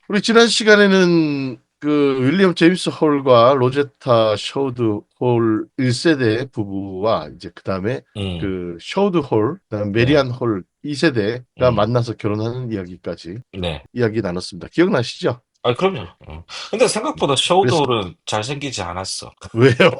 우리 지난 시간에는 그 윌리엄 제임스 홀과 로제타 셔우드 홀 1세대 부부와 이제 그다음에 음, 그 셔우드 홀, 그다음 네, 메리안 홀 2세대가 음, 만나서 결혼하는 이야기까지 네. 이야기 나눴습니다. 기억나시죠? 아, 그럼요. 근데 생각보다 그래서 셔우돌은 잘생기지 않았어. 왜요?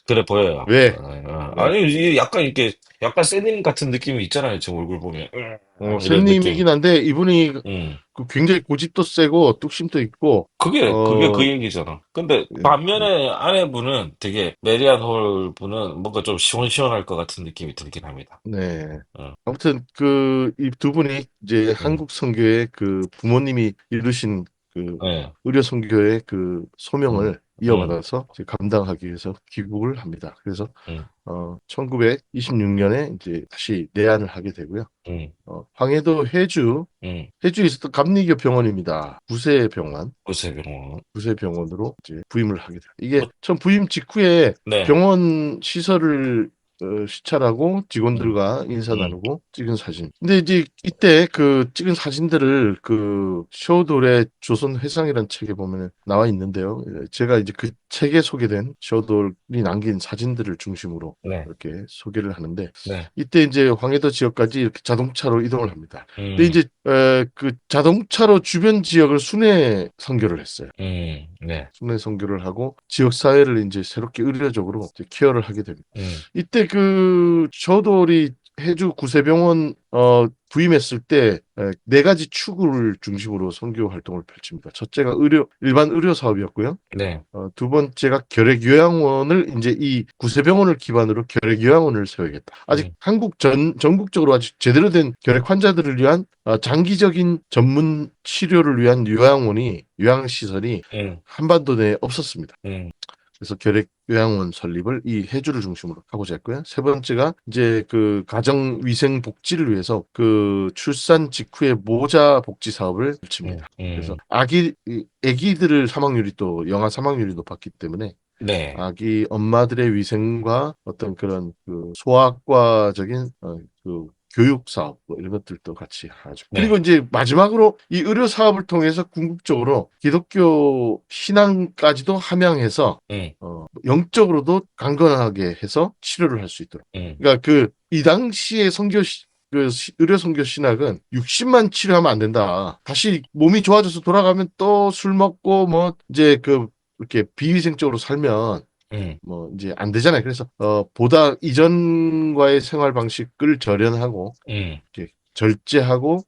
그래 보여요. 왜? 왜? 아니, 이게 약간 이렇게, 약간 쌤님 같은 느낌이 있잖아요. 지금 얼굴 보면. 이런 느낌. 샘님이긴 한데 이분이 음. 그 굉장히 고집도 세고 뚝심도 있고 그게 어 그 얘기잖아. 근데 예, 예. 반면에 아내분은 되게, 메리안 홀 분은 뭔가 좀 시원시원할 것 같은 느낌이 들긴 합니다. 네. 어, 아무튼 그 이 두 분이 이제 음, 한국 선교의 그 부모님이 이루신 그 네, 의료 선교의 그 음, 소명을 음, 이어받아서 이제 감당하기 위해서 귀국을 합니다. 그래서 음, 1926년에 이제 다시 내한을 하게 되고요. 음, 황해도 음. 해주에 있었던 감리교 병원입니다. 구세병원. 구세병원. 구세병원으로 이제 부임을 하게 돼요. 이게 뭐, 전 부임 직후에 네. 병원 시설을 시찰하고 음, 직원들과 인사 음, 나누고 찍은 사진. 근데 이제 이때 그 찍은 사진들을 그 쇼돌의 조선 회상이라는 책에 보면 나와 있는데요. 제가 이제 그 책에 소개된 쇼돌이 남긴 사진들을 중심으로 네, 이렇게 소개를 하는데 네. 이때 이제 황해도 지역까지 이렇게 자동차로 이동을 합니다. 근데 음. 이제 그 자동차로 주변 지역을 순회 선교를 했어요. 네. 순회 선교를 하고 지역 사회를 이제 새롭게 의료적으로 이제 케어를 하게 됩니다. 음, 이때 그 저돌이 해주 구세병원 부임했을 때 네 가지 축을 중심으로 선교 활동을 펼칩니다. 첫째가 일반 의료 사업이었고요. 네. 두 번째가 결핵요양원을 이제 이 구세병원을 기반으로 결핵요양원을 세우겠다. 아직 음, 전국적으로 아주 제대로 된 결핵 환자들을 위한 장기적인 전문 치료를 위한 요양시설이 음, 한반도 내에 없었습니다. 음, 그래서 결핵요양원 설립을 이 해주를 중심으로 하고자 했고요. 세 번째가 이제 그 가정위생복지를 위해서 그 출산 직후의 모자 복지 사업을 펼칩니다. 그래서 아기들을 사망률이 또 영아 사망률이 높았기 때문에 네. 아기 엄마들의 위생과 어떤 그런 그 소아과적인 그 교육 사업 뭐 이런 것들도 같이 하죠. 그리고 네. 이제 마지막으로 이 의료 사업을 통해서 궁극적으로 기독교 신앙까지도 함양해서 음, 영적으로도 강건하게 해서 치료를 할 수 있도록. 음, 그러니까 그 이 당시의 의료 선교 신학은 60만 치료하면 안 된다. 다시 몸이 좋아져서 돌아가면 또 술 먹고 뭐 이제 그 이렇게 비위생적으로 살면 음, 뭐 이제 안 되잖아요. 그래서 보다 이전과의 생활 방식을 절연하고 음, 이렇게 절제하고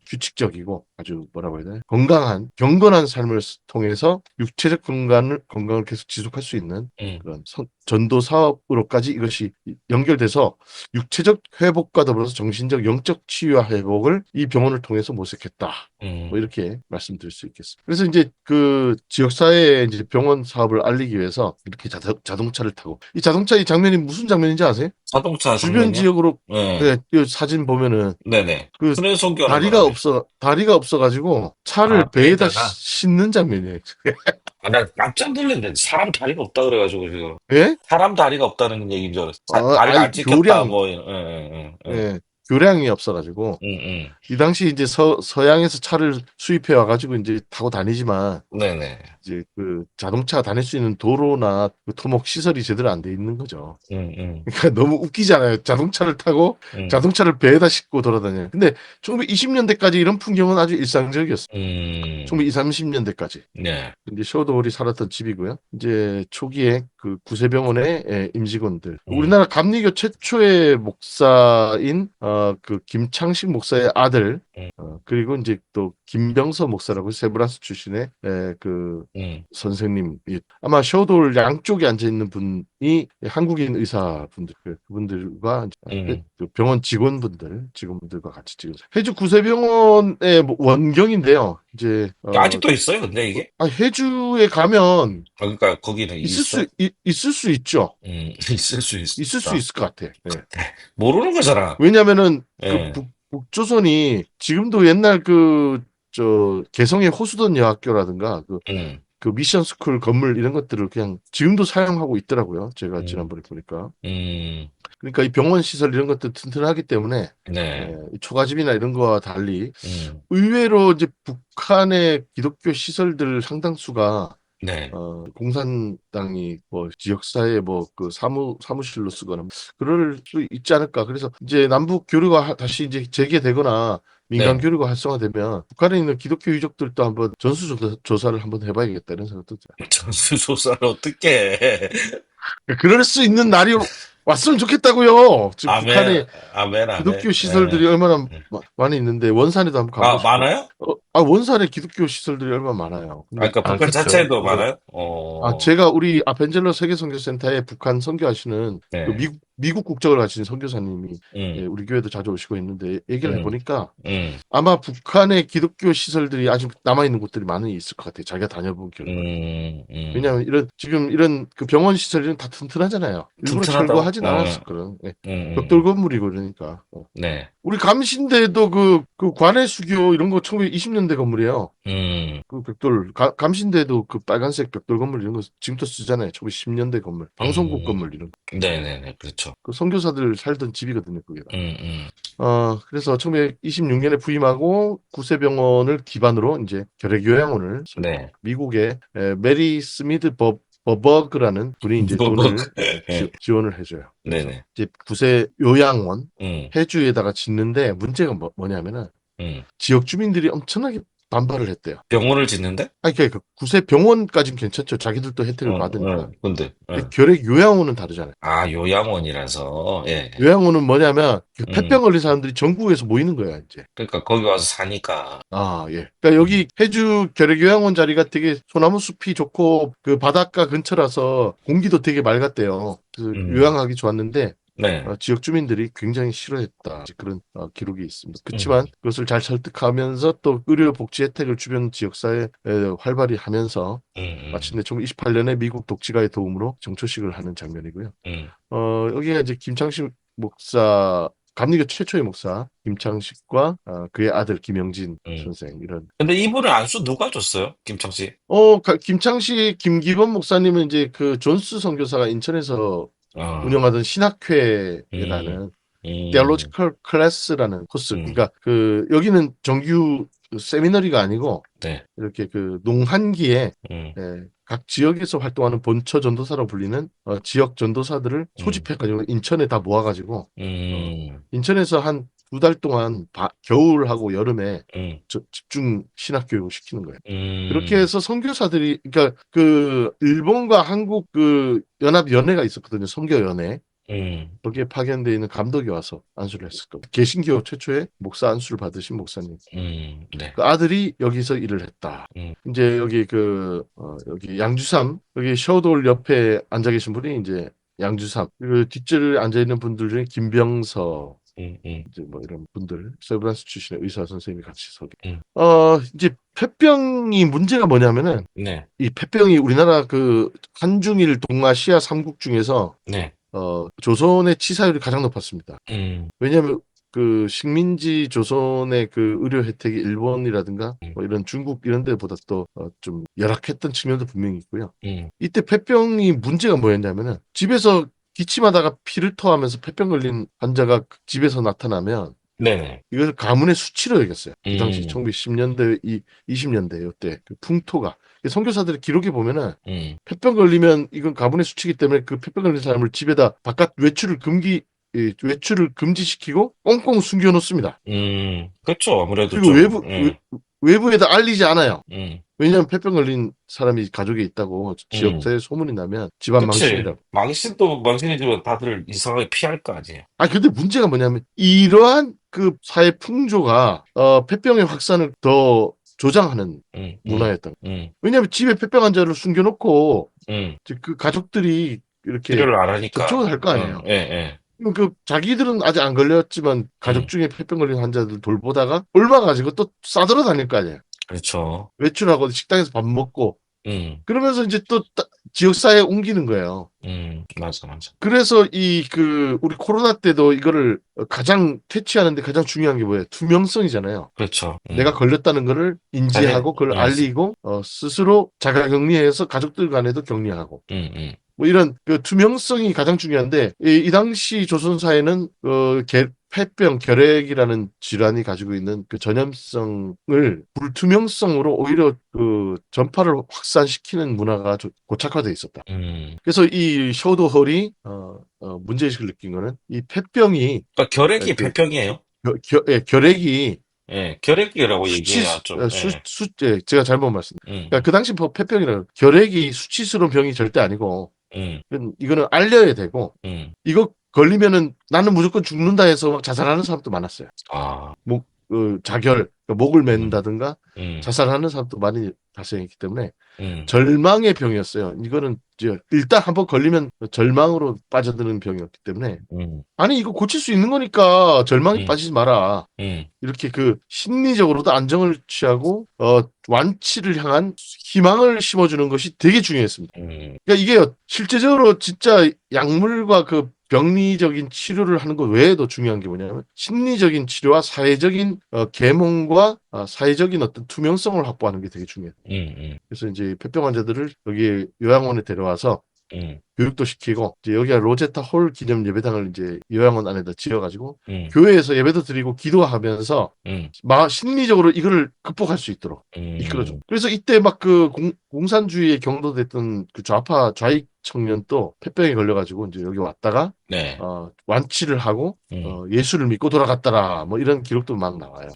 규칙적이고 아주 뭐라고 해야 되나 건강한 경건한 삶을 통해서 육체적 건강을 계속 지속할 수 있는 음, 그런 전도 사업으로까지 이것이 연결돼서 육체적 회복과 더불어서 정신적 영적 치유와 회복을 이 병원을 통해서 모색했다. 뭐 음. 이렇게 말씀드릴 수 있겠습니다. 그래서 이제 그 지역사회에 이제 병원 사업을 알리기 위해서 이렇게 자동차를 타고 이 장면이 무슨 장면인지 아세요? 자동차 주변 장면이요? 지역으로 네. 네, 이 사진 보면은 네네. 그 수면 송교하는 거라며. 다리가 없어가지고 차를 아, 배에다 배에다가. 싣는 장면이에요. 나 깜짝 놀랐는데, 사람 다리가 없다 그래가지고, 지금. 예? 사람 다리가 없다는 얘기인 줄 알았어. 다리가 아니 안 찍혔다, 뭐, 예. 예, 교량이 없어가지고 응. 이 당시 이제 서양에서 차를 수입해 와가지고 이제 타고 다니지만 네네. 이제 그 자동차가 다닐 수 있는 도로나 그 토목 시설이 제대로 안 돼 있는 거죠. 응. 그러니까 너무 웃기잖아요. 자동차를 타고 응. 자동차를 배에다 싣고 돌아다녀요. 근데 1920년대까지 이런 풍경은 아주 일상적이었어요. 음, 1920, 30년대까지. 네. 이제 쇼도홀이 살았던 집이고요. 이제 초기에 그 구세병원의 임직원들, 음, 우리나라 감리교 최초의 목사인 그 김창식 목사의 아들, 음, 그리고 이제 또 김병서 목사라고 세브란스 출신의 그 음, 선생님, 아마 쇼도홀 양쪽에 앉아 있는 분이 한국인 의사분들, 그분들과 음. 그 병원 직원분들과 같이 찍은 해주 구세병원의 뭐 원경인데요. 이제 아직도 있어요, 근데 이게? 해주에 가면 그러니까 거기는 있어? 있을 수 있죠. 있을 수 있을 수 있다. 있을 것 같아. 예. 모르는 거잖아. 왜냐면은 그 예. 북조선이 지금도 옛날 그 저 개성의 호수던 여학교라든가 그 음. 그 미션 스쿨 건물 이런 것들을 그냥 지금도 사용하고 있더라고요. 제가 음, 지난번에 보니까. 음, 그러니까 이 병원 시설 이런 것들 튼튼하기 때문에 네, 이 초가집이나 이런 거와 달리 음, 의외로 이제 북한의 기독교 시설들 상당수가 네, 공산당이 뭐 지역사회 뭐 그 사무실로 쓰거나 뭐 그럴 수 있지 않을까. 그래서 이제 남북 교류가 다시 이제 재개되거나 민간 네. 교류가 활성화되면 북한에 있는 기독교 유족들도 한번 조사를 한번 해봐야겠다 이런 생각도 들어요. 전수조사를 어떻게 해? 그럴 수 있는 날이 왔으면 좋겠다고요. 지금 아멘, 북한에 아멘, 아멘. 기독교 예. 시설들이 얼마나 예. 많이 있는데 원산에도 한번 가보고 아, 싶고. 많아요? 원산에 기독교 시설들이 얼마나 많아요. 아, 근데 그러니까 안 북한 많겠죠. 자체에도 근데 많아요? 제가 우리 아펜젤러 세계선교센터에 북한 선교하시는 그 네. 미국 국적을 가진 선교사님이 음, 우리 교회도 자주 오시고 있는데 얘기를 음, 해보니까 음, 아마 북한의 기독교 시설들이 아직 남아있는 곳들이 많이 있을 것 같아요. 자기가 다녀본 결과. 음, 왜냐하면 음. 지금 이런 그 병원 시설이 다 튼튼하잖아요. 일부러 튼튼하다고? 철거하진 않았을 거는. 예. 음, 벽돌 음, 건물이고 그러니까. 네. 우리 감신대도 그 관해수교 이런 거 1920년대 건물이에요. 음, 그 감신대도 그 빨간색 벽돌 건물 이런 거 지금도 쓰잖아요. 1910년대 건물. 방송국 음, 건물 이런 거. 네네네, 그렇죠. 그 선교사들 살던 집이거든요, 그게가. 음, 음, 그래서 1926년에 부임하고 구세병원을 기반으로 이제 결핵요양원을 네. 설립합니다. 미국의 메리 스미드 버버그라는 분이 이제 뭐, 뭐, 돈을 예. 지원을 해줘요. 그래서 네네. 이제 구세요양원 음, 해주에다가 짓는데 문제가 뭐냐면은 음. 지역 주민들이 엄청나게 반발을 했대요. 병원을 짓는데? 아니, 그러니까 그 구세 병원까지는 괜찮죠. 자기들도 혜택을 받으니까. 근데, 근데 결핵 요양원은 다르잖아요. 아, 요양원이라서, 예, 예. 요양원은 뭐냐면 그 폐병 음, 걸린 사람들이 전국에서 모이는 거야, 이제. 그러니까 거기 와서 사니까, 예. 그러니까 음, 여기 해주 결핵요양원 자리가 되게 소나무 숲이 좋고 그 바닷가 근처라서 공기도 되게 맑았대요. 그 음, 요양하기 좋았는데 네, 지역 주민들이 굉장히 싫어했다. 그런 기록이 있습니다. 음, 그렇지만 그것을 잘 설득하면서 또 의료 복지 혜택을 주변 지역사회에 활발히 하면서 음, 마침내 1928년에 미국 독지가의 도움으로 정초식을 하는 장면이고요. 음. 여기가 이제 김창식 목사, 감리교 최초의 목사 김창식과 그의 아들 김영진 음. 선생 이런. 근데 이분을 안수 누가 줬어요? 김창식? 김창식 김기범 목사님은 이제 그 존스 선교사가 인천에서 아, 운영하던 음, 신학회라는 음, theological class라는 코스. 음, 그러니까 여기는 정규 세미너리가 아니고 네, 이렇게 그 농한기에 음, 각 지역에서 활동하는 본처 전도사라고 불리는 지역 전도사들을 음, 소집해가지고 인천에 다 모아가지고 어, 음, 인천에서 한 2달 동안 겨울하고 여름에 음, 집중 신학 교육을 시키는 거예요. 그렇게 음, 해서 선교사들이 그러니까 그 일본과 한국 그 연합 연회가 있었거든요. 선교 연회. 음, 거기에 파견되어 있는 감독이 와서 안수를 했을 겁니다. 개신교 최초의 목사 안수를 받으신 목사님. 네, 그 아들이 여기서 일을 했다. 음, 이제 여기 여기 양주삼 여기 셔도울 옆에 앉아 계신 분이 이제 양주삼 그 뒷줄에 앉아 있는 분들 중에 김병서 음, 음, 이제 뭐 이런 분들 세브란스 출신의 의사 선생님이 같이 서게. 음, 이제 폐병이 문제가 뭐냐면은 네, 이 폐병이 우리나라 그 한중일 동아시아 삼국 중에서 네, 조선의 치사율이 가장 높았습니다. 음, 왜냐하면 그 식민지 조선의 그 의료 혜택이 일본이라든가 음, 뭐 이런 중국 이런 데보다 또 좀 열악했던 측면도 분명히 있고요. 음, 이때 폐병이 문제가 뭐였냐면은 집에서 기침하다가 피를 토하면서 폐병 걸린 환자가 집에서 나타나면 네네, 이것을 가문의 수치로 여겼어요. 그 당시 음, 1910년대, 20년대 이때 그 풍토가. 선교사들의 기록에 보면은 음, 폐병 걸리면 이건 가문의 수치이기 때문에 그 폐병 걸린 사람을 집에다 바깥 외출을 금지시키고 꽁꽁 숨겨 놓습니다. 그렇죠. 아무래도 그리고 좀, 외부에다 알리지 않아요. 음, 왜냐하면 폐병 걸린 사람이 가족에 있다고 음. 지역사회에 소문이 나면 집안 그치. 망신이라고. 망신도 망신이지만 다들 이상하게 피할 거 아니에요. 근데 문제가 뭐냐면 이러한 그 사회 풍조가 폐병의 확산을 더 조장하는 음, 음, 문화였던. 음, 왜냐하면 집에 폐병 환자를 숨겨놓고 음. 이제 그 가족들이 이렇게 치료를 안 하니까. 접촉을 할 거 아니에요. 예, 예. 그럼 그 자기들은 아직 안 걸렸지만 가족 음, 중에 폐병 걸린 환자들 돌보다가 옮아가지고 또 싸돌아 다닐 거 아니에요. 그렇죠. 외출하고 식당에서 밥 먹고 그러면서 이제 또 지역사회에 옮기는 거예요. 맞아, 맞아. 그래서 우리 코로나 때도 이거를 가장 퇴치하는데 가장 중요한 게 뭐예요? 투명성이잖아요. 그렇죠. 내가 걸렸다는 거를 자세, 인지하고 그걸 맞아. 알리고 스스로 자가 격리해서 가족들 간에도 격리하고 음, 음, 뭐 이런 그 투명성이 가장 중요한데 이 당시 조선 사회는 폐병 결핵이라는 질환이 가지고 있는 그 전염성을 불투명성으로 오히려 그 전파를 확산시키는 문화가 고착화돼 있었다. 음. 그래서 이 쇼도홀이 문제의식을 느낀 거는 이 폐병이 그러니까 결핵이 그 폐병이에요? 결핵이 예, 결핵이라고 얘기해야 좀, 예. 제가 잘못 말씀. 음, 그러니까 그 당시 폐병이라는 결핵이 수치스러운 병이 절대 아니고 음, 이거는 알려야 되고 음. 이거 걸리면은 나는 무조건 죽는다 해서 막 자살하는 사람도 많았어요. 아, 자결, 목을 음, 맨다든가 음, 자살하는 사람도 많이 발생했기 때문에 음, 절망의 병이었어요. 이거는 이제 일단 한번 걸리면 절망으로 빠져드는 병이었기 때문에 음, 아니 이거 고칠 수 있는 거니까 절망에 음, 빠지지 마라. 음, 이렇게 그 심리적으로도 안정을 취하고 완치를 향한 희망을 심어주는 것이 되게 중요했습니다. 음, 그러니까 이게 실제적으로 진짜 약물과 그 병리적인 치료를 하는 것 외에도 중요한 게 뭐냐면 심리적인 치료와 사회적인 계몽과 사회적인 어떤 투명성을 확보하는 게 되게 중요해요. 음, 그래서 이제 폐병 환자들을 여기 요양원에 데려와서 음, 교육도 시키고 이제 여기가 로제타 홀 기념 예배당을 이제 요양원 안에다 지어가지고 음, 교회에서 예배도 드리고 기도하면서 음, 심리적으로 이거를 극복할 수 있도록 이끌어줘. 음, 그래서 이때 막 그 공산주의에 경도됐던 그 좌파 좌익 청년도 폐병에 걸려가지고 이제 여기 왔다가 네, 완치를 하고 음. 예수를 믿고 돌아갔더라. 뭐 이런 기록도 막 나와요.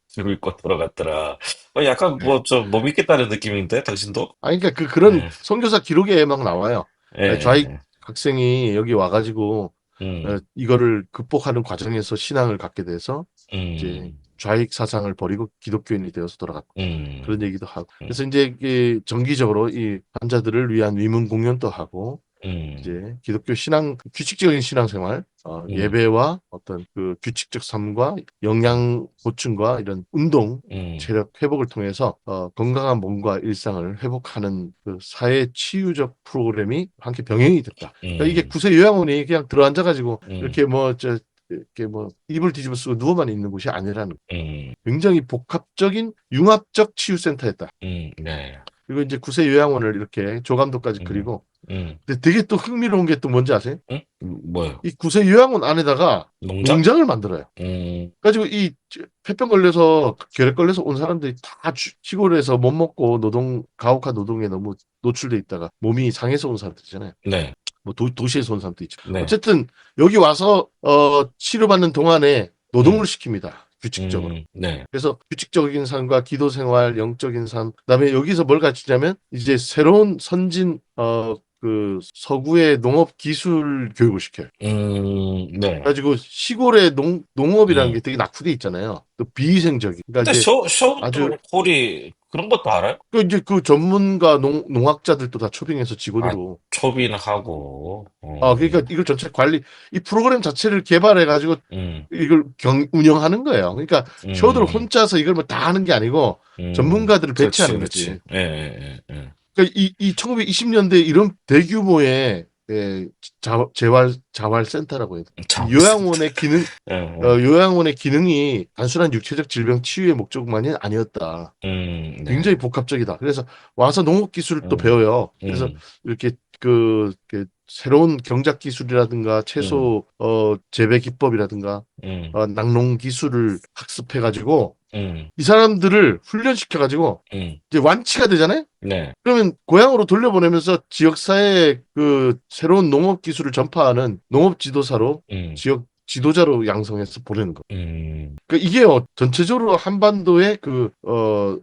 죽을 것 돌아갔더라. 약간 네. 뭐 좀 못 믿겠다는 느낌인데, 당신도? 그러니까 그런 예, 선교사 기록에 막 나와요. 예, 좌익 예. 학생이 여기 와가지고 음, 이거를 극복하는 과정에서 신앙을 갖게 돼서 이제 음, 좌익 사상을 버리고 기독교인이 되어서 돌아갔고 음, 그런 얘기도 하고 음, 그래서 이제 정기적으로 이 환자들을 위한 위문 공연도 하고 음, 이제 기독교 규칙적인 신앙생활, 음, 예배와 어떤 그 규칙적 삶과 영양 보충과 이런 운동, 음, 체력 회복을 통해서 건강한 몸과 일상을 회복하는 그 사회 치유적 프로그램이 함께 병행이 됐다. 그러니까 이게 음, 구세 요양원이 그냥 들어앉아가지고 음, 이렇게 이불 뒤집어 쓰고 누워만 있는 곳이 아니라는 음, 굉장히 복합적인 융합적 치유센터였다. 네. 그리고 이제 구세 요양원을 이렇게 조감도까지 음, 그리고 음, 근데 되게 또 흥미로운 게 또 뭔지 아세요? 응? 뭐요? 이 구세 요양원 안에다가 농장? 농장을 만들어요. 음, 그래가지고 이 폐병 걸려서 결핵 걸려서 온 사람들이 다 시골에서 못 먹고 가혹한 노동에 너무 노출돼 있다가 몸이 상해서 온 사람들이잖아요. 네, 뭐 도시에서 온 사람도 있죠. 네, 어쨌든 여기 와서 치료받는 동안에 노동을 음, 시킵니다. 규칙적으로. 네, 그래서 규칙적인 삶과 기도 생활, 영적인 삶, 그다음에 여기서 뭘 가르치냐면 이제 새로운 그 서구의 농업 기술 교육을 시켜요. 네. 그래가지고 시골의 농업이라는 음. 게 되게 낙후돼 있잖아요. 또 비위생적인. 그러니까 근데 이제 쇼도 아주 홀이 그런 것도 알아요? 이제 그 전문가 농학자들도 다 초빙해서 아, 직원으로. 초빙하고, 그러니까 이걸 전체 이 프로그램 자체를 개발해가지고 음, 이걸 운영하는 거예요. 그러니까 쇼들 음, 혼자서 이걸 뭐 다 하는 게 아니고 전문가들을 그렇지, 배치하는 그렇지. 거지. 예, 예, 예, 예. 그러니까 이 1920년대 이런 대규모의 자활센터라고 해야 돼. 이 자원센터. 예, 예. 요양원의 기능이 단순한 육체적 질병 치유의 목적만이 아니었다. 굉장히 네. 복합적이다. 그래서 와서 농업 기술을 또 음, 배워요. 그래서 음, 이렇게 새로운 경작 기술이라든가 음, 채소 재배 기법이라든가 음, 낙농 기술을 학습해가지고 음, 이 사람들을 훈련시켜가지고 음, 이제 완치가 되잖아요. 네. 그러면 고향으로 돌려보내면서 지역사회에 그 새로운 농업 기술을 전파하는 농업 지도사로 음, 지역 지도자로 양성해서 보내는 거. 음, 그러니까 이게 전체적으로 한반도의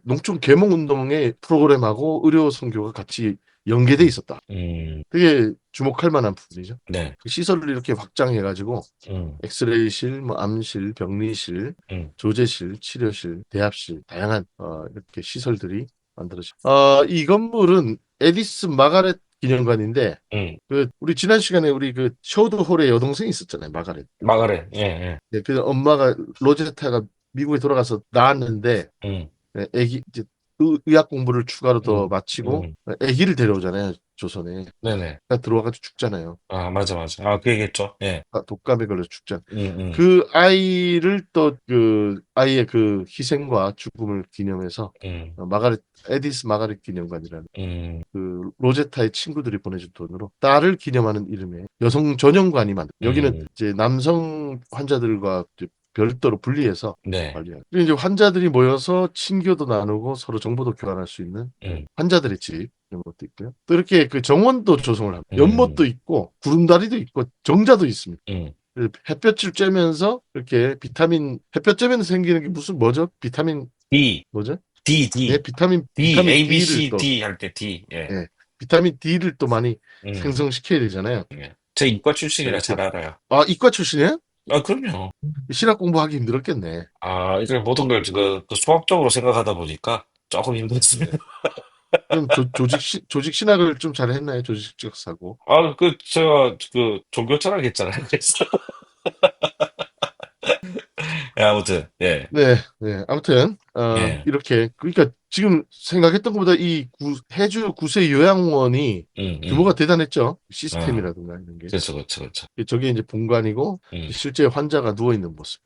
농촌 계몽 운동의 프로그램하고 의료 선교가 같이 연계돼 있었다. 음, 되게 주목할 만한 부분이죠. 네. 그 시설을 이렇게 확장해가지고 음, 엑스레이실, 뭐 암실, 병리실, 음, 조제실, 치료실, 대합실, 다양한 이렇게 시설들이 만들어져. 이 건물은 에디스 마가렛 기념관인데 음. 우리 지난 시간에 우리 그 쇼드 홀의 여동생이 있었잖아요, 마가렛. 마가렛, 예, 예. 그 엄마가 로제타가 미국에 돌아가서 낳았는데 음, 애기 이제 의학 공부를 추가로 더 음, 마치고 음, 아기를 데려오잖아요. 조선에. 네네. 들어와가지고 죽잖아요. 아, 맞아, 맞아. 아, 그 얘기했죠. 예. 독감에 걸려서 죽잖아. 음, 음, 그 아이를 또 그 아이의 그 희생과 죽음을 기념해서 음, 마가렛 에디스 마가렛 기념관이라는 음, 그 로제타의 친구들이 보내준 돈으로 딸을 기념하는 이름의 여성 전용관이 만든. 여기는 음, 이제 남성 환자들과 이제 별도로 분리해서 네. 관리하는. 그리고 이제 환자들이 모여서 친교도 나누고 서로 정보도 교환할 수 있는 음, 환자들의 집 이런 것도 있고요. 또 이렇게 그 정원도 조성을 합니다. 음, 연못도 있고 구름다리도 있고 정자도 있습니다. 음. 그 햇볕을 쬐면서 이렇게 비타민 햇볕 쬐면 생기는 게 무슨 뭐죠? 비타민 D, 뭐죠? D, 예, D, D, 비타민 A, B, D를 C, 또 D 할 때 D. 예. 예, 비타민 D를 또 많이 음, 생성시켜야 되잖아요. 예. 저 이과 출신이라 이렇게 잘 알아요. 이과 출신이에요? 아, 그럼요. 신학 공부하기 힘들었겠네. 아, 이제 모든 걸 그 수학적으로 생각하다 보니까 조금 힘들었습니다. 네. 그럼 조직 신학을 좀 잘했나요? 조직적 사고. 아, 제가 종교 철학했잖아요. 그래서. 예, 아무튼, 예, 네, 네. 아무튼 예, 이렇게 그러니까 지금 생각했던 것보다 해주 구세 요양원이 음, 규모가 음, 대단했죠. 아, 시스템이라든가 이런 게. 그렇죠, 그렇죠, 그렇죠. 저게 이제 본관이고 음, 실제 환자가 누워 있는 모습.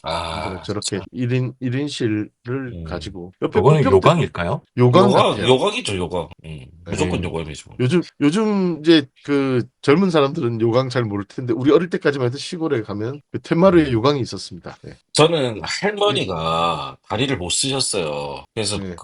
환자가 아, 저렇게 참, 1인실을 음. 가지고 옆에 요거는 옆에 또 요강일까요? 요강 같아요. 요각이죠, 요각. 무조건 예. 요각이죠. 요즘 이제 그 젊은 사람들은 요강 잘 모를 텐데 우리 어릴 때까지만 해도 시골에 가면 그 텐마루에 음. 요강이 있었습니다. 네. 저는 예, 할머니가 다리를 못 쓰셨어요. 그래서 네.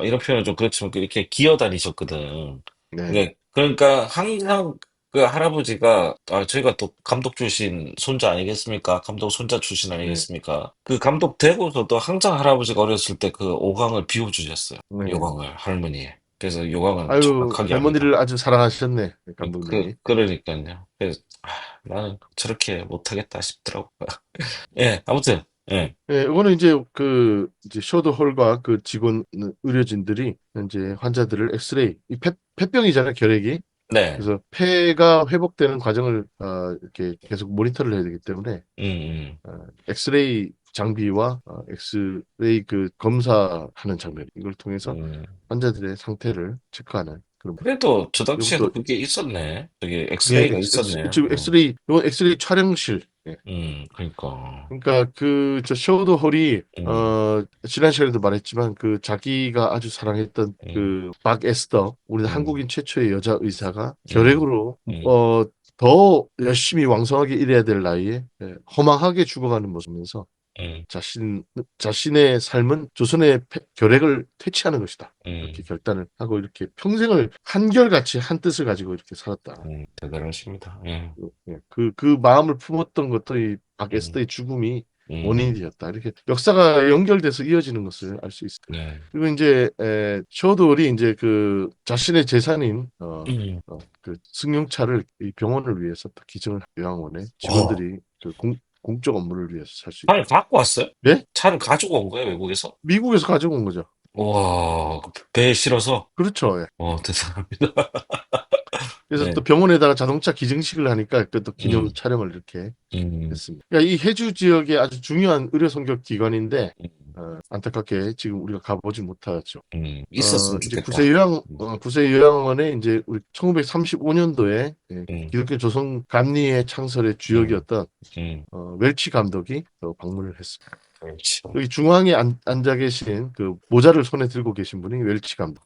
이런 표현은 좀 그렇지만 이렇게 기어 다니셨거든. 네. 네, 그러니까 항상 그 할아버지가, 저희가 또 감독 출신 손자 아니겠습니까? 감독 손자 출신 네. 아니겠습니까? 그 감독 되고서도 항상 할아버지가 어렸을 때 그 오강을 비워주셨어요. 네. 요강을, 할머니의. 그래서 요강은 아유, 정확하게 압니다. 할머니를 아주 사랑하셨네, 감독님이. 그러니까요. 그래서, 나는 저렇게 못하겠다 싶더라고. 예, 아무튼, 예, 예, 이거는 이제 쇼드홀과 그 직원, 의료진들이 이제 환자들을 엑스레이, 폐병이잖아요, 결핵이. 네, 그래서 폐가 회복되는 과정을, 이렇게 계속 모니터를 해야 되기 때문에, 음. 엑스레이 장비와 엑스레이 그 검사하는 장면, 이걸 통해서 음. 환자들의 상태를 체크하는 그런, 그래도 저 당시에도 이것도, 그게 있었네. 저기 예, 엑스레이가 있었네. 지금 이건 엑스레이 촬영실. 예. 그러니까, 그러니까 저 쇼도 홀이 음, 지난 시간에도 말했지만 그 자기가 아주 사랑했던 음, 그 박 에스더 우리 음, 한국인 최초의 여자 의사가 음, 결핵으로 음, 더 열심히 왕성하게 일해야 될 나이에 허망하게 죽어가는 모습이면서 음, 자신의 삶은 조선의 결핵을 퇴치하는 것이다. 이렇게 음, 결단을 하고 이렇게 평생을 한결같이 한 뜻을 가지고 이렇게 살았다. 대단하십니다. 예, 그 마음을 품었던 것도 이 음, 박에스터의 죽음이 원인이 음, 되었다. 이렇게 역사가 연결돼서 이어지는 것을 알 수 있습니다. 네, 그리고 이제 쇼돌이 이제 그 자신의 재산인 음, 그 승용차를 이 병원을 위해서 또 기증을 요양원에 어, 직원들이 그 공적 업무를 위해서 살 수 차를 있도록. 갖고 왔어요? 네? 차를 가지고 온 거예요, 외국에서? 미국에서 가져온 거죠. 와, 배에 실어서? 그렇죠. 예. 대단합니다. 그래서 또 네, 병원에다가 자동차 기증식을 하니까 그또 기념 음, 촬영을 이렇게 음, 했습니다. 그러니까 이 해주 지역의 아주 중요한 의료 선교 기관인데 음, 안타깝게 지금 우리가 가보지 못하죠. 있었으면 이제 좋겠다. 구세 요양원에 이제 우리 1935년도에 음, 기독교 조선 감리의 창설의 음, 주역이었던 음, 웰치 감독이 방문을 했습니다. 그렇지. 여기 중앙에 앉아 계신 그 모자를 손에 들고 계신 분이 웰치 감독.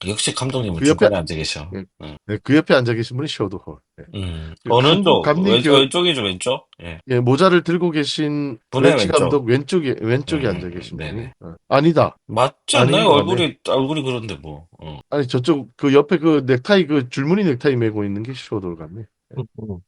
역시 감독님은 그 옆에 중간에 앉아 계셔. 예, 네, 그 옆에 앉아 계신 분이 쇼도 홀. 예. 그 어느 한국 쪽? 감리교 왼쪽이죠, 왼쪽? 예. 예, 모자를 들고 계신 분의 웰치 왼쪽. 감독 왼쪽에 앉아 계신 분이 네네. 아니다. 맞지 않나요? 아닌 것 같네. 얼굴이 그런데 뭐. 아니 저쪽 그 옆에 그 넥타이 그 줄무늬 넥타이 메고 있는 게 쇼돌 같네.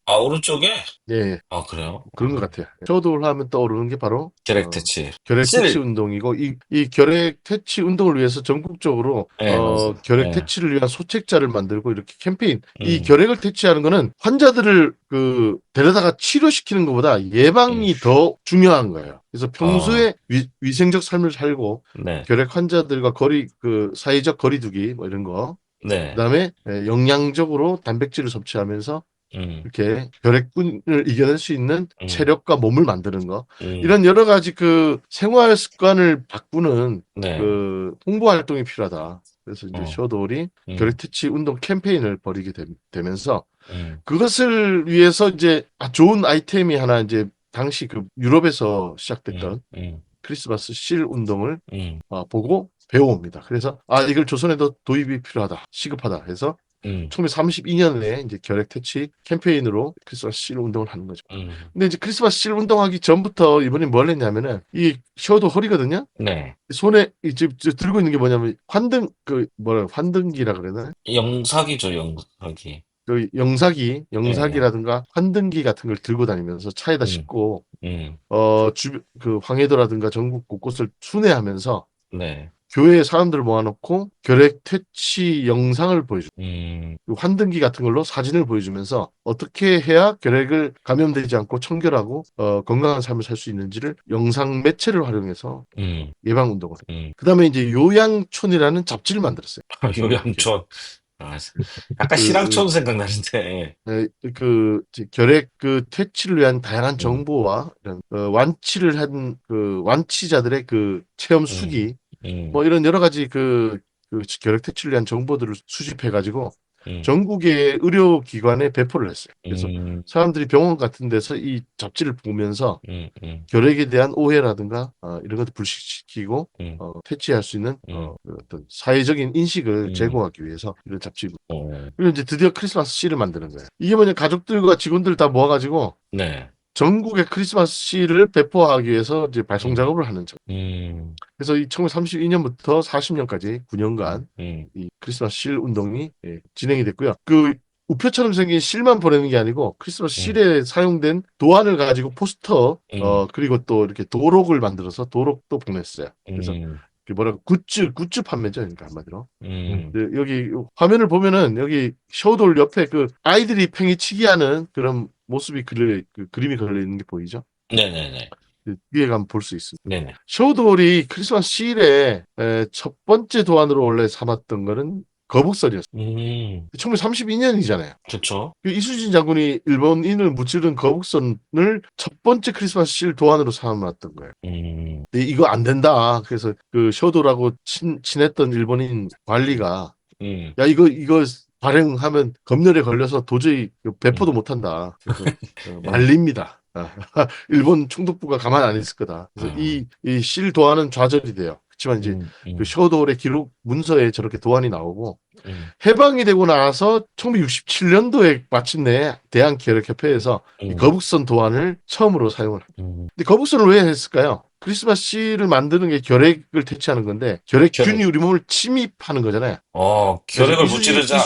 아, 오른쪽에? 예, 예. 아, 그래요? 그런 것 같아요. 쇼돌 하면 떠오르는 게 바로 계렉 터치. 결핵 퇴치 실! 운동이고 이 결핵 퇴치 운동을 위해서 전국적으로 예, 맞아요. 결핵 예. 퇴치를 위한 소책자를 만들고 이렇게 캠페인 이 음, 결핵을 퇴치하는 거는 환자들을 그 데려다가 치료시키는 것보다 음. 예방이 더 중요한 거예요. 그래서 아, 평소에 위생적 삶을 살고 네. 결핵 환자들과 그 사회적 거리두기 뭐 이런 거 네. 그다음에 영양적으로 단백질을 섭취하면서 이렇게 결핵군을 이겨낼 수 있는 음, 체력과 몸을 만드는 거 음, 이런 여러 가지 그 생활 습관을 바꾸는 네, 그 홍보 활동이 필요하다. 그래서 이제 어, 쇼돌이 음, 결핵 퇴치 운동 캠페인을 벌이게 되면서 음, 그것을 위해서 이제 좋은 아이템이 하나 이제 당시 그 유럽에서 음, 시작됐던 음, 크리스마스 실 운동을 음, 보고 배워옵니다. 그래서 이걸 조선에도 도입이 필요하다, 시급하다 해서 음, 1932년에 이제 결핵 퇴치 캠페인으로 크리스마스 실 운동을 하는 거죠. 음, 근데 이제 크리스마스 실 운동하기 전부터 이번에 뭘 했냐면은 이 쇼도 홀이거든요. 네. 손에 이제 들고 있는 게 뭐냐면 환등기라 그러나? 영사기죠, 영사기. 그 예, 영사기라든가 환등기 같은 걸 들고 다니면서 차에다 음, 싣고 음, 그 황해도라든가 전국 곳곳을 순회하면서 네, 교회에 사람들을 모아놓고 결핵 퇴치 영상을 보여줘. 음, 그 환등기 같은 걸로 사진을 보여주면서 어떻게 해야 결핵을 감염되지 않고 청결하고 건강한 삶을 살 수 있는지를 영상 매체를 활용해서 음, 예방 운동을 해요. 음. 그다음에 이제 요양촌이라는 잡지를 만들었어요. 이렇게. 요양촌. 아, 약간 그 실황촌 생각나는데. 결핵 그 퇴치를 위한 다양한 음, 정보와 이런 완치를 한 그 완치자들의 그 체험 음, 수기 음, 뭐 이런 여러 가지 그 결핵 퇴치를 위한 정보들을 수집해 가지고 음, 전국의 의료기관에 배포를 했어요. 그래서 음, 사람들이 병원 같은 데서 이 잡지를 보면서 음, 음, 결핵에 대한 오해라든가 이런 것들 불식시키고 음, 퇴치할 수 있는 음, 그 어떤 사회적인 인식을 음, 제공하기 위해서 이런 잡지. 어, 그리고 이제 드디어 크리스마스 씨를 만드는 거예요. 이게 뭐냐 가족들과 직원들 다 모아가지고 네, 전국에 크리스마스 씨를 배포하기 위해서 이제 발송 음, 작업을 하는 죠. 음, 그래서 이 1932년부터 40년까지 9년간 음, 이 크리스마스 실 운동이 진행이 됐고요. 그 우표처럼 생긴 실만 보내는 게 아니고 크리스마스 음, 실에 사용된 도안을 가지고 포스터 음, 그리고 또 이렇게 도록을 만들어서 도록도 보냈어요. 그래서 음, 그 뭐라고 굿즈 판매죠. 그러니까 한마디로. 음, 여기 화면을 보면은 여기 셔돌 옆에 그 아이들이 팽이치기 하는 그런 모습이 그 그림이 걸려 있는 게 보이죠? 네네네, 그 뒤에 가면 볼 수 있습니다. 네네, 셔돌이 크리스마스 시일에 첫 번째 도안으로 원래 삼았던 거는 거북선이었어요. 음, 1932년이잖아요. 그쵸, 이순신 장군이 일본인을 무찌른 거북선을 첫 번째 크리스마스 실 도안으로 삼았던 거예요. 음, 근데 이거 안 된다. 그래서 그 셔돌하고 친했던 일본인 관리가 음, 야 이거 발행하면 검열에 걸려서 도저히 배포도 음, 못한다. 그래서 예, 말립니다. 일본 총독부가 가만 안 있을 거다. 그래서 아, 이실 도안은 좌절이 돼요. 그렇지만 이제 음, 그 음, 셔도울의 기록 문서에 저렇게 도안이 나오고 음, 해방이 되고 나서 1967년도에 마침내 대한결핵협회에서 이 음, 거북선 도안을 처음으로 사용을 합니다. 음, 근데 거북선을 왜 했을까요? 크리스마스 씨를 만드는 게 결핵을 퇴치하는 건데 결핵균이 결핵, 우리 몸을 침입하는 거잖아요. 그래서 결핵을 무찌르자,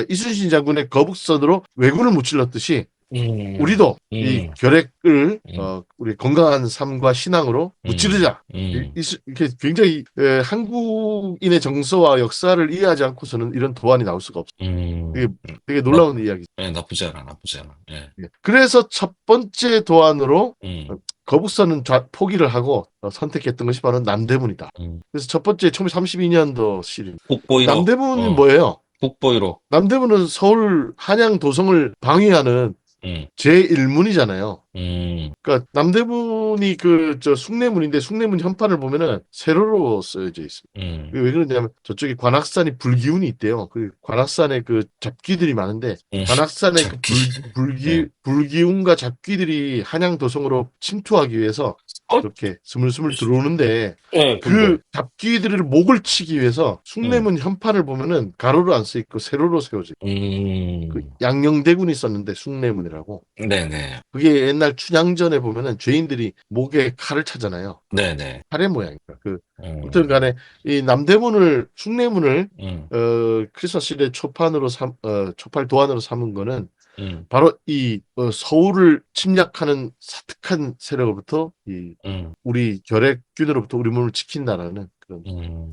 이순신 장군의 거북선으로 왜군을 무찔렀듯이 음, 우리도 이 음, 결핵을 음, 우리 건강한 삶과 신앙으로 음, 무찌르자. 음, 이렇게 굉장히 한국인의 정서와 역사를 이해하지 않고서는 이런 도안이 나올 수가 없어요. 이게 되게 나, 놀라운 이야기죠. 예, 나쁘지 않아, 나쁘지 않아, 예, 예. 그래서 첫 번째 도안으로 음, 거북선은 포기를 하고 선택했던 것이 바로 남대문이다. 음. 그래서 첫 번째 1932년도 시입니다. 북보이로, 남대문이 뭐예요? 북보이로, 남대문은 서울 한양 도성을 방위하는 음, 제1문이잖아요. 음, 그러니까 남대문이 저 숭례문인데 숭례문 현판을 보면은 세로로 쓰여져 있습니다. 음, 왜 그러냐면 저쪽에 관악산이 불기운이 있대요. 그 관악산에 그 잡귀들이 많은데 음, 관악산의 그 잡기, 예, 불기운과 잡귀들이 한양 도성으로 침투하기 위해서 어, 이렇게 스물스물 들어오는데 예, 그 근데, 잡귀들을 목을 치기 위해서 음, 숭례문 현판을 보면은 가로로 안 써 있고 세로로 세워져 있어요. 그 음, 양녕대군이 있었는데 숭례문이라고. 네네, 그게 옛날 춘향전에 보면은 죄인들이 목에 칼을 차잖아요. 네네, 칼의 모양이니까. 아무튼 음, 간에 이 남대문을 숭례문을 음, 크리스마스 시대 초팔 도안으로 삼은 거는 음, 바로 이 서울을 침략하는 사특한 세력으로부터 이 음, 우리 결핵 적균으로부터 우리 몸을 지킨다라는 그런 음,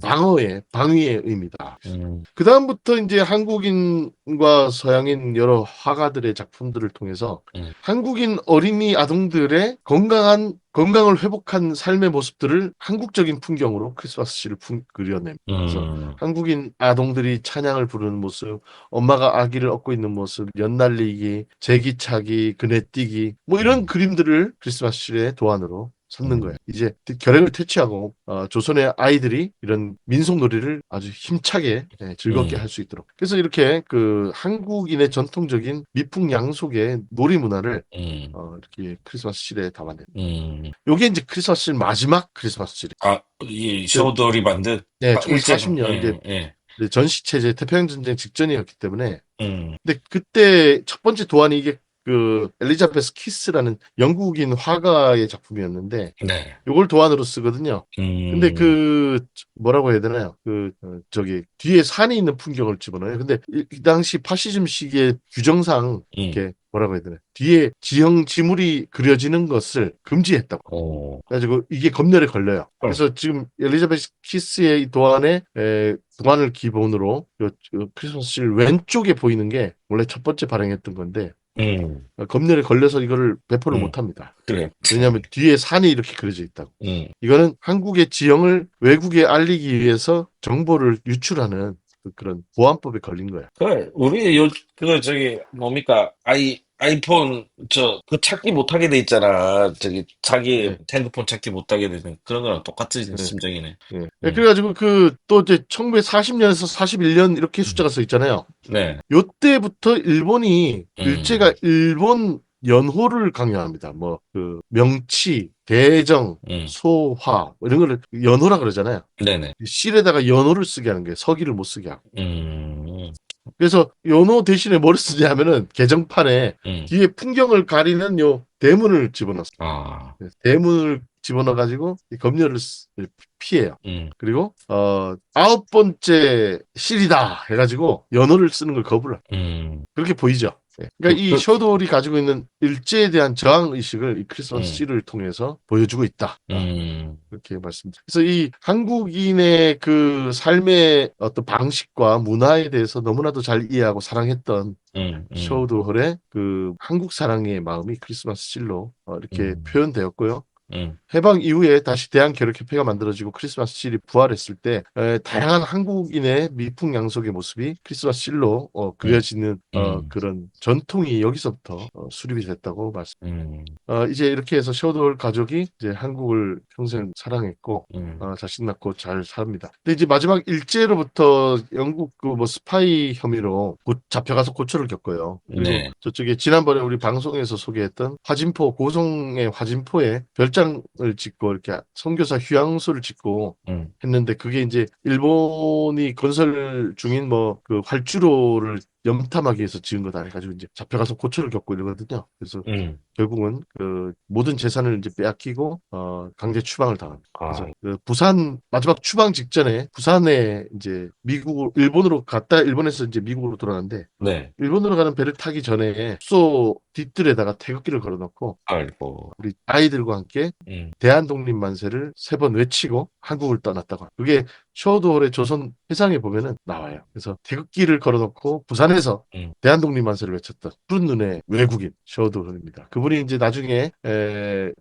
방위의 의미다. 음, 그 다음부터 이제 한국인과 서양인 여러 화가들의 작품들을 통해서 음, 한국인 어린이 아동들의 건강을 회복한 삶의 모습들을 한국적인 풍경으로 크리스마스 시를 그려냅니다. 그래서 음, 한국인 아동들이 찬양을 부르는 모습, 엄마가 아기를 업고 있는 모습, 연날리기, 제기차기, 그네뛰기, 뭐 이런 음, 그림들을 크리스마스 시의 도안으로 삼는 거예요. 음, 이제 결핵을 퇴치하고 조선의 아이들이 이런 민속놀이를 아주 힘차게 즐겁게 할 음, 수 있도록. 그래서 이렇게 그 한국인의 전통적인 미풍양속의 놀이 문화를 음, 이렇게 크리스마스 시대에 담아내. 음. 요게 이제 크리스마스 시 마지막 크리스마스 시대. 아, 이 그, 쇼돌이 만든 네, 일제가, 1940년 이제 예. 전시 체제 태평양 전쟁 직전이었기 때문에 음, 근데 그때 첫 번째 도안이 이게 그 엘리자베스 키스라는 영국인 화가의 작품이었는데 네. 요걸 도안으로 쓰거든요. 근데 음, 그 뭐라고 해야 되나요? 저기 뒤에 산이 있는 풍경을 집어넣어요. 근데 이 당시 파시즘 시기의 규정상 음, 이렇게 뭐라고 해야 되나? 뒤에 지형 지물이 그려지는 것을 금지했다고. 오, 그래가지고 이게 검열에 걸려요. 헐, 그래서 지금 엘리자베스 키스의 이 도안에 도안을 기본으로 크리스마스 실 왼쪽에 보이는 게 원래 첫 번째 발행했던 건데 음, 검열에 걸려서 이거를 배포를 음, 못 합니다. 그래, 참, 왜냐하면 뒤에 산이 이렇게 그려져 있다고. 음. 이거는 한국의 지형을 외국에 알리기 위해서 정보를 유출하는 그런 보안법에 걸린 거야. 우리 저기, 뭡니까, 아이폰, 그 찾기 못하게 돼 있잖아. 저기, 자기 네, 핸드폰 찾기 못하게 되는 그런 거랑 똑같은 네, 심정이네. 네. 음, 그래가지고 또 이제 1940년에서 41년 이렇게 음, 숫자가 써 있잖아요. 네, 요때부터 일본이 음, 일제가 일본 연호를 강요합니다. 뭐 그 명치, 대정, 음, 소화 뭐 이런 거를 연호라 그러잖아요. 네네, 실에다가 연호를 쓰게 하는 거예요. 서기를 못 쓰게 하고. 음, 그래서 연호 대신에 뭐를 쓰냐 하면은 개정판에 음, 뒤에 풍경을 가리는 요 대문을 집어넣었어요. 아, 대문을 집어넣어 가지고 검열을 피해요. 음, 그리고 아홉 번째 실이다 해가지고 연호를 쓰는 걸 거부를 해요. 음, 그렇게 보이죠. 그러니까 그, 이 그, 셔도울이 가지고 있는 일제에 대한 저항 의식을 이 크리스마스 음, 시를 통해서 보여주고 있다. 음, 그렇게 말씀드립니다. 그래서 이 한국인의 그 삶의 어떤 방식과 문화에 대해서 너무나도 잘 이해하고 사랑했던 음, 음, 셔도울의 그 한국 사랑의 마음이 크리스마스 실로 이렇게 음, 표현되었고요. 음, 해방 이후에 다시 대한교력협회가 만들어지고 크리스마스 실이 부활했을 때 다양한 한국인의 미풍양속의 모습이 크리스마스 실로 음, 그려지는 음, 그런 전통이 여기서부터 수립이 됐다고 말씀. 음, 이제 이렇게 해서 셔도울 가족이 이제 한국을 평생 사랑했고 음, 자식 낳고 잘 삽니다. 근데 이제 마지막 일제로부터 영국 그 뭐 스파이 혐의로 잡혀가서 고초를 겪어요. 그리고 네, 저쪽에 지난번에 우리 방송에서 소개했던 화진포 고성의 화진포에 별장을 짓고 이렇게 선교사 휴양소를 짓고 음, 했는데 그게 이제 일본이 건설 중인 뭐 그 활주로를 염탐하기 위해서 지은 거다 해가지고 이제 잡혀가서 고초를 겪고 이러거든요. 그래서 음, 결국은 그 모든 재산을 이제 빼앗기고 강제 추방을 당합니다. 그래서 아, 그 부산 마지막 추방 직전에 부산에 이제 일본으로 갔다 일본에서 이제 미국으로 돌아가는데 네, 일본으로 가는 배를 타기 전에 숙소 뒷뜰에다가 태극기를 걸어놓고 아이고, 우리 아이들과 함께 음, 대한독립 만세를 세 번 외치고 한국을 떠났다고. 그게 쇼도홀의 조선 회상에 보면은 나와요. 그래서 태극기를 걸어놓고 부산에서 음, 대한독립 만세를 외쳤던 푸른 눈의 외국인 쇼도홀입니다. 그분이 이제 나중에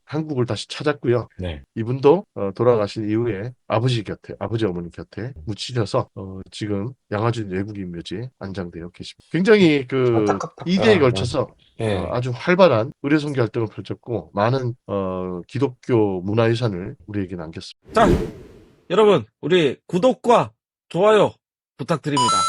한국을 다시 찾았고요. 네, 이분도 돌아가신 이후에 아버지 어머니 곁에 묻히셔서 지금 양화준 외국인 묘지에 안장되어 계십니다. 굉장히 그 안타깝다. 2대에 아, 걸쳐서 예. 아주 활발한 의료선교 활동을 펼쳤고 많은 기독교 문화유산을 우리에게 남겼습니다. 자, 여러분, 우리 구독과 좋아요 부탁드립니다.